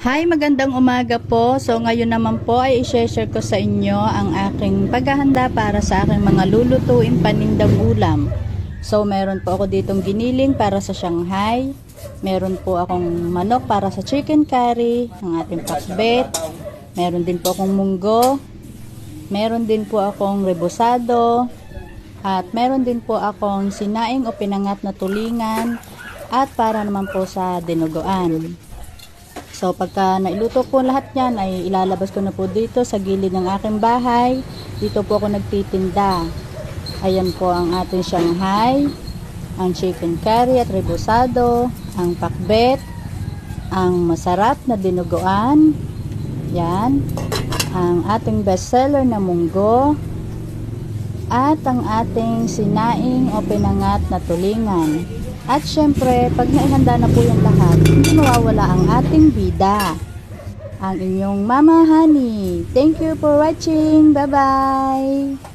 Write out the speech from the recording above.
Hi, magandang umaga po. So ngayon naman po ay i-share ko sa inyo ang aking paghahanda para sa aking mga lulutuin panindang ulam. So meron po ako ditong giniling para sa Shanghai. Meron po akong manok para sa chicken curry, ang ating pakbet. Meron din po akong munggo. Meron din po akong rebusado. At meron din po akong sinaing o pinangat na tulingan. At para naman po sa dinuguan. So pagka nailuto po lahat yan ay ilalabas ko na po dito sa gilid ng aking bahay. Dito po ako nagtitinda. Ayan po ang ating Shanghai, ang chicken curry at rebusado, ang pakbet, ang masarap na dinuguan, yan, ang ating bestseller na munggo, at ang ating sinaing o pinangat na tulingan. At syempre, pag naihanda na po yung lahat, hindi mawawala ang ating bida, ang inyong Mama Honey. Thank you for watching. Bye-bye!